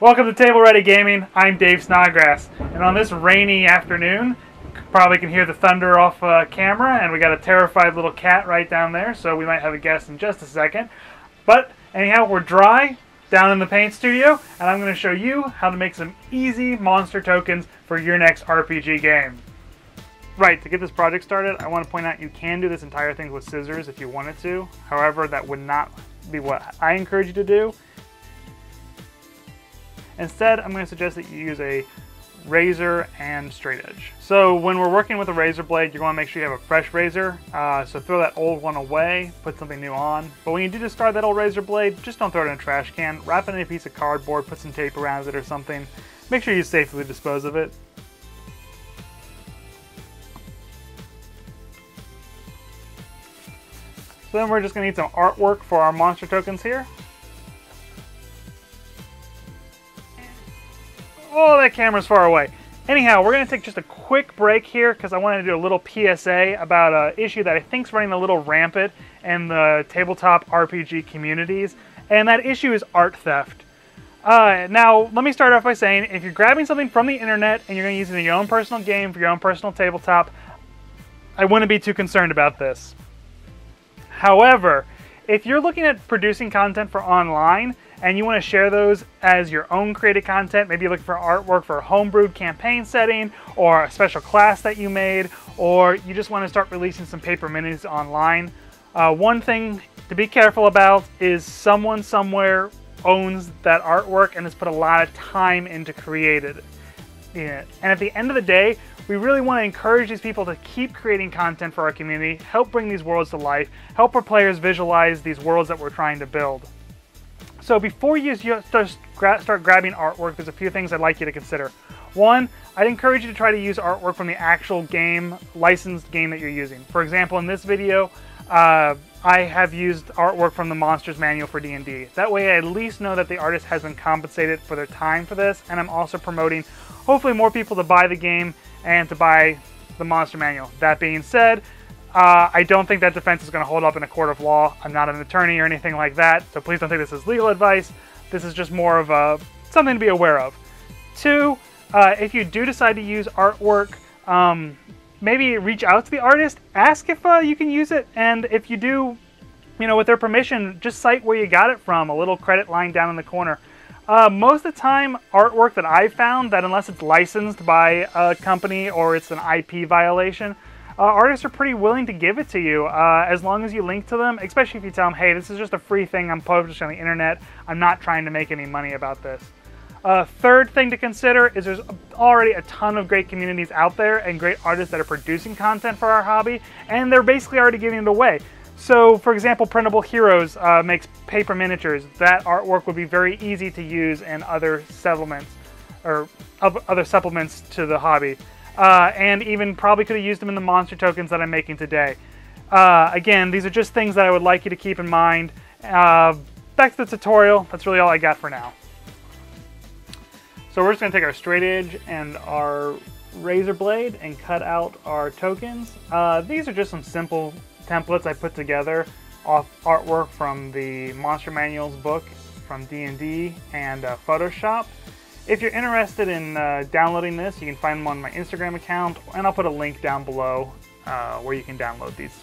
Welcome to Table Ready Gaming. I'm Dave Snodgrass, and on this rainy afternoon, you probably can hear the thunder off camera, and we got a terrified little cat right down there, so we might have a guest in just a second. But anyhow, we're dry down in the paint studio, and I'm going to show you how to make some easy monster tokens for your next RPG game. Right, to get this project started, I want to point out you can do this entire thing with scissors if you wanted to. However, that would not be what I encourage you to do. Instead, I'm going to suggest that you use a razor and straight edge. So when we're working with a razor blade, you're going to make sure you have a fresh razor. So throw that old one away, put something new on. But when you do discard that old razor blade, just don't throw it in a trash can. Wrap it in a piece of cardboard, put some tape around it or something. Make sure you safely dispose of it. So then we're just going to need some artwork for our monster tokens here. Oh, that camera's far away. Anyhow, we're going to take just a quick break here because I wanted to do a little PSA about an issue that I think is running a little rampant in the tabletop RPG communities, and that issue is art theft. Now, let me start off by saying, if you're grabbing something from the internet and you're going to use it in your own personal game for your own personal tabletop, I wouldn't be too concerned about this. However, if you're looking at producing content for online, and you want to share those as your own created content, maybe you're looking for artwork for a homebrewed campaign setting, or a special class that you made, or you just want to start releasing some paper minis online, one thing to be careful about is someone somewhere owns that artwork and has put a lot of time into creating it. And at the end of the day, we really want to encourage these people to keep creating content for our community, help bring these worlds to life, help our players visualize these worlds that we're trying to build. So before you start grabbing artwork, there's a few things I'd like you to consider. One, I'd encourage you to try to use artwork from the actual game, licensed game that you're using. For example, in this video, I have used artwork from the Monsters Manual for D&D. That way I at least know that the artist has been compensated for their time for this, and I'm also promoting hopefully more people to buy the game and to buy the Monster Manual. That being said, I don't think that defense is going to hold up in a court of law. I'm not an attorney or anything like that, so please don't take this as legal advice. This is just more of something to be aware of. Two, if you do decide to use artwork, maybe reach out to the artist, ask if you can use it, and if you do, with their permission, just cite where you got it from, a little credit line down in the corner. Most of the time, artwork that I've found, that unless it's licensed by a company or it's an IP violation, artists are pretty willing to give it to you as long as you link to them, especially if you tell them, hey, this is just a free thing I'm publishing on the internet. I'm not trying to make any money about this. Third thing to consider is there's already a ton of great communities out there and great artists that are producing content for our hobby, and they're basically already giving it away. So, for example, Printable Heroes makes paper miniatures. That artwork would be very easy to use in other supplements to the hobby. And even probably could have used them in the monster tokens that I'm making today. Again, these are just things that I would like you to keep in mind. Back to the tutorial. That's really all I got for now. So we're just going to take our straight edge and our razor blade and cut out our tokens. These are just some simple templates I put together off artwork from the Monster Manuals book from D&D and Photoshop. If you're interested in downloading this, you can find them on my Instagram account, and I'll put a link down below where you can download these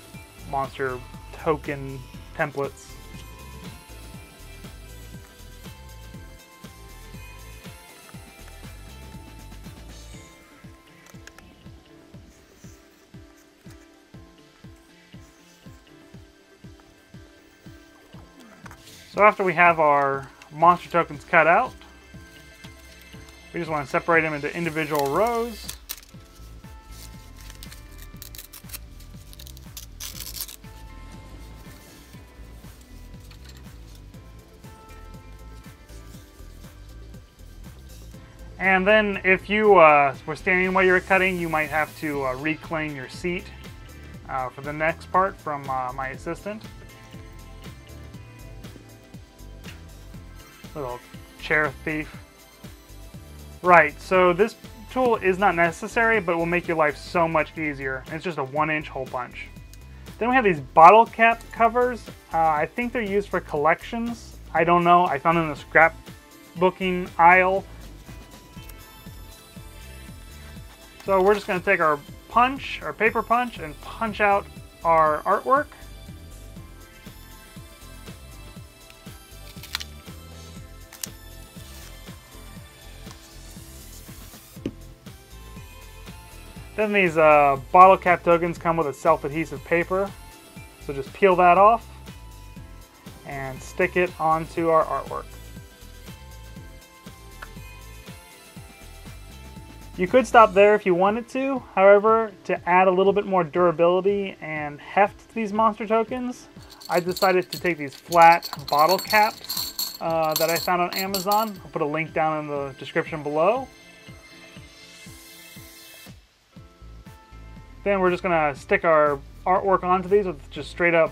monster token templates. So after we have our monster tokens cut out, we just want to separate them into individual rows. And then if you were standing while you were cutting, you might have to reclaim your seat for the next part from my assistant. Little chair thief. Right, so this tool is not necessary, but will make your life so much easier. It's just a 1-inch hole punch. Then we have these bottle cap covers. I think they're used for collections. I don't know. I found them in the scrap booking aisle. So we're just going to take our paper punch, and punch out our artwork. Then these bottle cap tokens come with a self-adhesive paper. So just peel that off and stick it onto our artwork. You could stop there if you wanted to. However, to add a little bit more durability and heft to these monster tokens, I decided to take these flat bottle caps that I found on Amazon. I'll put a link down in the description below. Then we're just going to stick our artwork onto these with just straight up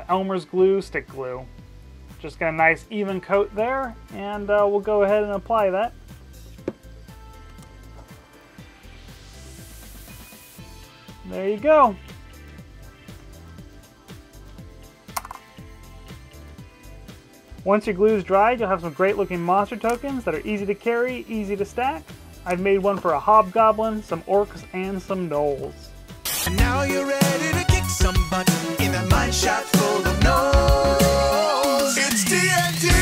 Elmer's glue, stick glue. Just get a nice even coat there, and we'll go ahead and apply that. There you go. Once your glue is dried, you'll have some great looking monster tokens that are easy to carry, easy to stack. I've made one for a hobgoblin, some orcs, and some gnolls. And now you're ready to kick some butt in that mine shaft full of gnolls. It's TNT!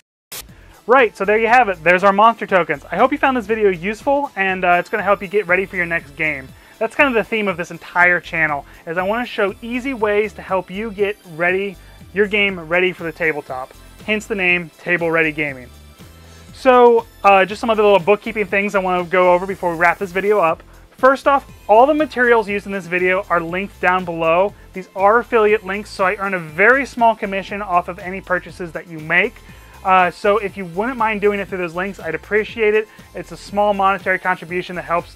Right, so there you have it. There's our monster tokens. I hope you found this video useful, and it's going to help you get ready for your next game. That's kind of the theme of this entire channel, is I want to show easy ways to help you get ready, your game ready for the tabletop. Hence the name, Table Ready Gaming. So, just some other little bookkeeping things I want to go over before we wrap this video up. First off, all the materials used in this video are linked down below. These are affiliate links, so I earn a very small commission off of any purchases that you make. So if you wouldn't mind doing it through those links, I'd appreciate it. It's a small monetary contribution that helps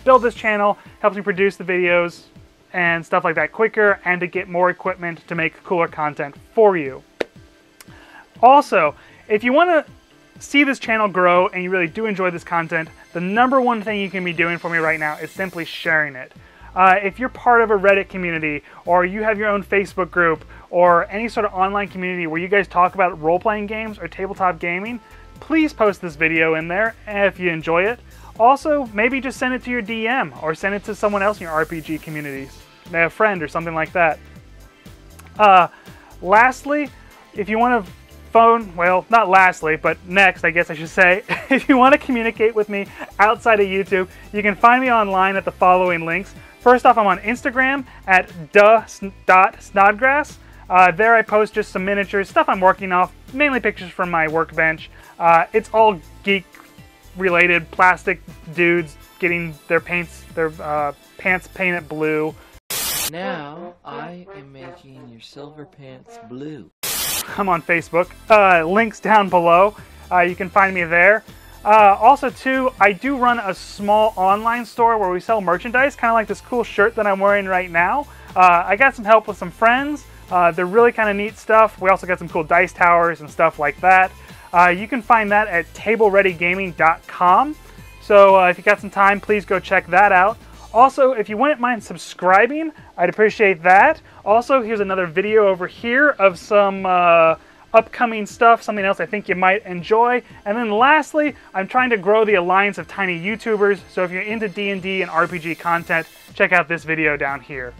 build this channel, helps me produce the videos and stuff like that quicker, and to get more equipment to make cooler content for you. Also, if you want to see this channel grow and you really do enjoy this content, the number one thing you can be doing for me right now is simply sharing it. If you're part of a Reddit community, or you have your own Facebook group, or any sort of online community where you guys talk about role-playing games or tabletop gaming, please post this video in there if you enjoy it. Also, maybe just send it to your DM, or send it to someone else in your RPG communities, a friend or something like that. Lastly, if you want to well, not lastly, but next, I guess I should say, if you want to communicate with me outside of YouTube, you can find me online at the following links. First off, I'm on Instagram at @snodgrass. There I post just some miniatures, stuff I'm working off, mainly pictures from my workbench. It's all geek-related, plastic dudes getting their pants painted blue. Now, I am making your silver pants blue. I'm on Facebook. Links down below. You can find me there. Also, too, I do run a small online store where we sell merchandise, kind of like this cool shirt that I'm wearing right now. I got some help with some friends. They're really kind of neat stuff. We also got some cool dice towers and stuff like that. You can find that at tablereadygaming.com. So if you got some time, please go check that out. Also, if you wouldn't mind subscribing, I'd appreciate that. Also, here's another video over here of some upcoming stuff, something else I think you might enjoy. And then lastly, I'm trying to grow the alliance of tiny YouTubers, so if you're into D&D and RPG content, check out this video down here.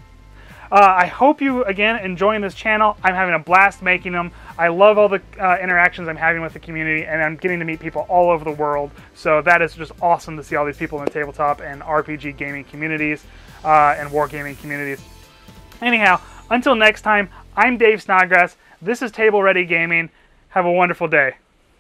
I hope you, again, enjoying this channel. I'm having a blast making them. I love all the interactions I'm having with the community, and I'm getting to meet people all over the world. So that is just awesome to see all these people in the tabletop and RPG gaming communities and wargaming communities. Anyhow, until next time, I'm Dave Snodgrass. This is Table Ready Gaming. Have a wonderful day.